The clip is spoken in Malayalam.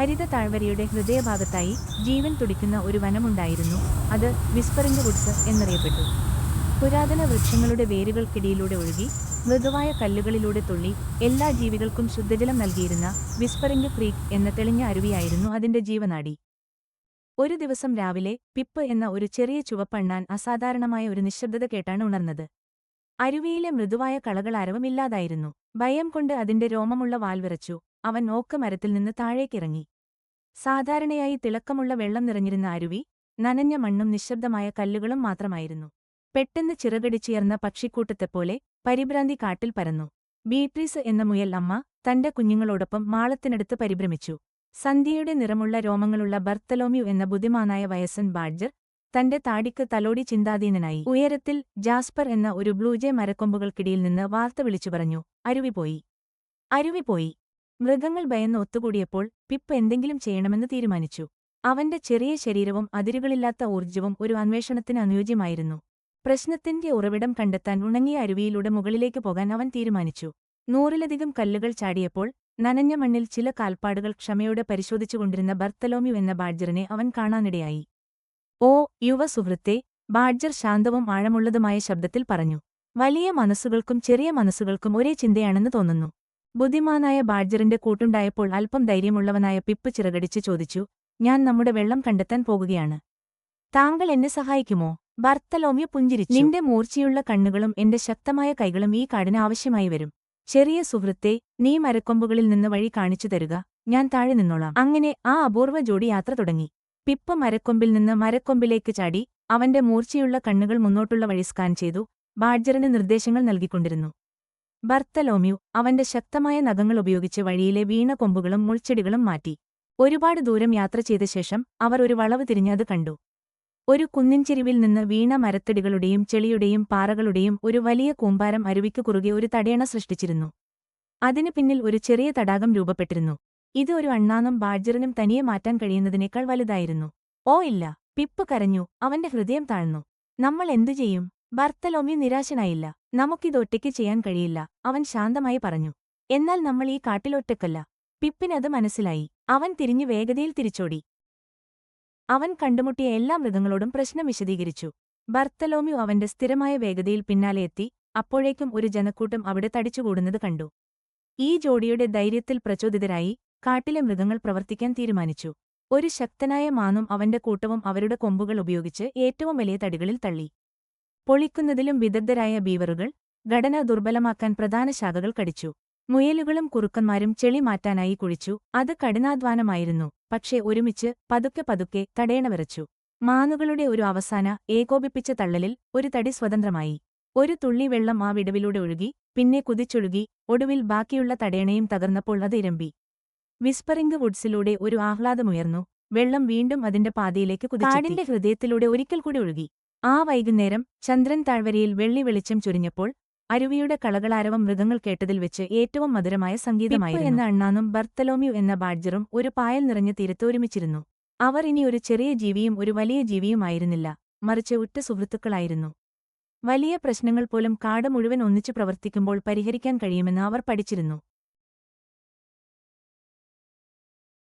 ഹരിത താഴ്വരയുടെ ഹൃദയഭാഗത്തായി ജീവൻ തുടിക്കുന്ന ഒരു വനമുണ്ടായിരുന്നു. അത് വിസ്പറിംഗ് വുഡ്സ് എന്നറിയപ്പെട്ടു. പുരാതന വൃക്ഷങ്ങളുടെ വേരുകൾക്കിടയിലൂടെ ഒഴുകി മൃദുവായ കല്ലുകളിലൂടെ തുള്ളി എല്ലാ ജീവികൾക്കും ശുദ്ധജലം നൽകിയിരുന്ന വിസ്പറിംഗ് ക്രീക്ക് എന്ന തെളിഞ്ഞ അരുവിയായിരുന്നു അതിന്റെ ജീവനാഡി. ഒരു ദിവസം രാവിലെ പിപ്പ് എന്ന ഒരു ചെറിയ ചുവപ്പണ്ണാൻ അസാധാരണമായ ഒരു നിശബ്ദത കേട്ടാണ് ഉണർന്നത്. അരുവിയിലെ മൃദുവായ കളകൾ ആരവമില്ലാതായിരുന്നു. ഭയം കൊണ്ട് അതിന്റെ രോമമുള്ള വാൽ വിറച്ചു. അവൻ ഓക്ക് മരത്തിൽ നിന്ന് താഴേക്കിറങ്ങി. സാധാരണയായി തിളക്കമുള്ള വെള്ളം നിറഞ്ഞിരുന്ന അരുവി നനഞ്ഞ മണ്ണും നിശബ്ദമായ കല്ലുകളും മാത്രമായിരുന്നു. പെട്ടെന്ന് ചിറകടിച്ചുയർന്ന പക്ഷിക്കൂട്ടത്തെപ്പോലെ പരിഭ്രാന്തി കാട്ടിൽ പരന്നു. ബീട്രീസ് എന്ന മുയൽ അമ്മ തന്റെ കുഞ്ഞുങ്ങളോടൊപ്പം മാളത്തിനടുത്ത് പരിഭ്രമിച്ചു. സന്ധ്യയുടെ നിറമുള്ള രോമങ്ങളുള്ള ബർത്തലോമ്യു എന്ന ബുദ്ധിമാനായ വയസ്സൻ ബാഡ്ജർ തന്റെ താടിക്ക് തലോടി ചിന്താധീനനായി. ഉയരത്തിൽ ജാസ്പർ എന്ന ഒരു ബ്ലൂജേ മരക്കൊമ്പുകൾക്കിടയിൽ നിന്ന് വാർത്ത വിളിച്ചു പറഞ്ഞു, അരുവി പോയി, അരുവി പോയി. മൃഗങ്ങൾ ഭയന്ന് ഒത്തുകൂടിയപ്പോൾ പിപ്പ് എന്തെങ്കിലും ചെയ്യണമെന്ന് തീരുമാനിച്ചു. അവന്റെ ചെറിയ ശരീരവും അതിരുകളില്ലാത്ത ഊർജ്ജവും ഒരു അന്വേഷണത്തിന് അനുയോജ്യമായിരുന്നു. പ്രശ്നത്തിന്റെ ഉറവിടം കണ്ടെത്താൻ ഉണങ്ങിയ അരുവിയിലൂടെ മുകളിലേക്ക് പോകാൻ അവൻ തീരുമാനിച്ചു. 100-ലധികം കല്ലുകൾ ചാടിയപ്പോൾ നനഞ്ഞ മണ്ണിൽ ചില കാൽപ്പാടുകൾ ക്ഷമയോടെ പരിശോധിച്ചുകൊണ്ടിരുന്ന ബർത്തലോമ്യു എന്ന ബാഡ്ജറിനെ അവൻ കാണാനിടയായി. ഓ യുവ സുഹൃത്തേ, ബാഡ്ജർ ശാന്തവും ആഴമുള്ളതുമായ ശബ്ദത്തിൽ പറഞ്ഞു. വലിയ മനസ്സുകൾക്കും ചെറിയ മനസ്സുകൾക്കും ഒരേ ചിന്തയാണെന്ന് തോന്നുന്നു. ബുദ്ധിമാനായ ബാഡ്ജറിന്റെ കൂട്ടുണ്ടായപ്പോൾ അല്പം ധൈര്യമുള്ളവനായ പിപ്പ് ചിറകടിച്ച് ചോദിച്ചു, ഞാൻ നമ്മുടെ വെള്ളം കണ്ടെത്താൻ പോകുകയാണ്. താങ്കൾ എന്നെ സഹായിക്കുമോ? ബർത്തലോമ്യു പുഞ്ചിരിച്ചു. നിന്റെ മൂർച്ചയുള്ള കണ്ണുകളും എന്റെ ശക്തമായ കൈകളും ഈ കാടിന് ആവശ്യമായി വരും. ചെറിയ സുഹൃത്തേ, നീ മരക്കൊമ്പുകളിൽ നിന്ന് വഴി കാണിച്ചു തരുക, ഞാൻ താഴെ നിന്നോളാം. അങ്ങനെ ആ അപൂർവ ജോഡി യാത്ര തുടങ്ങി. പിപ്പ് മരക്കൊമ്പിൽ നിന്ന് മരക്കൊമ്പിലേക്ക് ചാടി അവന്റെ മൂർച്ചയുള്ള കണ്ണുകൾ മുന്നോട്ടുള്ള വഴി സ്കാൻ ചെയ്തു ബാഡ്ജറിന് നിർദ്ദേശങ്ങൾ നൽകിക്കൊണ്ടിരുന്നു. ബർത്തലോമ്യു അവന്റെ ശക്തമായ നഖങ്ങൾ ഉപയോഗിച്ച് വഴിയിലെ വീണ കൊമ്പുകളും മുൾച്ചെടികളും മാറ്റി. ഒരുപാട് ദൂരം യാത്ര ചെയ്ത ശേഷം അവർ ഒരു വളവ് തിരിഞ്ഞ് അത് കണ്ടു. ഒരു കുന്നിൻചെരിവിൽ നിന്ന് വീണ മരത്തടികളുടെയും ചെളിയുടെയും പാറകളുടെയും ഒരു വലിയ കൂമ്പാരം അരുവിക്ക് കുറുകെ ഒരു തടയണ സൃഷ്ടിച്ചിരുന്നു. അതിനു പിന്നിൽ ഒരു ചെറിയ തടാകം രൂപപ്പെട്ടിരുന്നു. ഇത് ഒരു അണ്ണാനും ബാഡ്ജറിനും തനിയെ മാറ്റാൻ കഴിയുന്നതിനേക്കാൾ വലുതായിരുന്നു. ഓ ഇല്ല, പിപ്പ് കരഞ്ഞു. അവന്റെ ഹൃദയം താഴ്ന്നു. നമ്മൾ എന്തു ചെയ്യും? ബർത്തലോമ്യു നിരാശനായില്ല. നമുക്കിതൊറ്റയ്ക്ക് ചെയ്യാൻ കഴിയില്ല, അവൻ ശാന്തമായി പറഞ്ഞു. എന്നാൽ നമ്മൾ ഈ കാട്ടിലൊറ്റക്കല്ല. പിപ്പിനത് മനസ്സിലായി. അവൻ തിരിഞ്ഞു വേഗതയിൽ തിരിച്ചോടി. അവൻ കണ്ടുമുട്ടിയ എല്ലാ മൃഗങ്ങളോടും പ്രശ്നം വിശദീകരിച്ചു. ബർത്തലോമ്യു അവന്റെ സ്ഥിരമായ വേഗതയിൽ പിന്നാലെ എത്തി. അപ്പോഴേക്കും ഒരു ജനക്കൂട്ടം അവിടെ തടിച്ചുകൂടുന്നത് കണ്ടു. ഈ ജോഡിയുടെ ധൈര്യത്തിൽ പ്രചോദിതരായി കാട്ടിലെ മൃഗങ്ങൾ പ്രവർത്തിക്കാൻ തീരുമാനിച്ചു. ഒരു ശക്തനായ മാനും അവന്റെ കൂട്ടവും അവരുടെ കൊമ്പുകൾ ഉപയോഗിച്ച് ഏറ്റവും വലിയ തടികളിൽ തള്ളി. പൊളിക്കുന്നതിലും വിദഗ്ധരായ ബീവറുകൾ ഘടന ദുർബലമാക്കാൻ പ്രധാന ശാഖകൾ കടിച്ചു. മുയലുകളും കുറുക്കന്മാരും ചെളി മാറ്റാനായി കുഴിച്ചു. അത് കഠിനാധ്വാനമായിരുന്നു, പക്ഷേ ഒരുമിച്ച് പതുക്കെ പതുക്കെ തടയണ വിറച്ചു. മാനുകളുടെ ഒരു അവസാന ഏകോപിപ്പിച്ച തള്ളലിൽ ഒരു തടി സ്വതന്ത്രമായി. ഒരു തുള്ളി വെള്ളം ആ വിടവിലൂടെ ഒഴുകി, പിന്നെ കുതിച്ചൊഴുകി, ഒടുവിൽ ബാക്കിയുള്ള തടയണയും തകർന്നപ്പോൾ അത് ഇരമ്പി. വിസ്പറിംഗ് വുഡ്സിലൂടെ ഒരു ആഹ്ലാദമുയർന്നു. വെള്ളം വീണ്ടും അതിന്റെ പാതയിലേക്ക് കുതിച്ചെത്തി. കാടിന്റെ ഹൃദയത്തിലൂടെ ഒരിക്കൽ കൂടി ഒഴുകി. ആ വൈകുന്നേരം ചന്ദ്രൻ താഴ്വരയിൽ വെള്ളി വെളിച്ചം ചൊരിഞ്ഞപ്പോൾ അരുവിയുടെ കളകളാരവം മൃഗങ്ങൾ കേട്ടതിൽ വെച്ച് ഏറ്റവും മധുരമായ സംഗീതമായിരുന്നു. പിപ്പ് എന്ന അണ്ണാനും ബർത്തലോമ്യു എന്ന ബാഡ്ജറും ഒരു പായൽ നിറഞ്ഞ തീരത്ത് ഒരുമിച്ചിരുന്നു. അവർ ഇനി ഒരു ചെറിയ ജീവിയും ഒരു വലിയ ജീവിയുമായിരുന്നില്ല, മറിച്ച് ഉറ്റ സുഹൃത്തുക്കളായിരുന്നു. വലിയ പ്രശ്നങ്ങൾ പോലും കാട് മുഴുവൻ ഒന്നിച്ചു പ്രവർത്തിക്കുമ്പോൾ പരിഹരിക്കാൻ കഴിയുമെന്ന് അവർ പഠിച്ചിരുന്നു.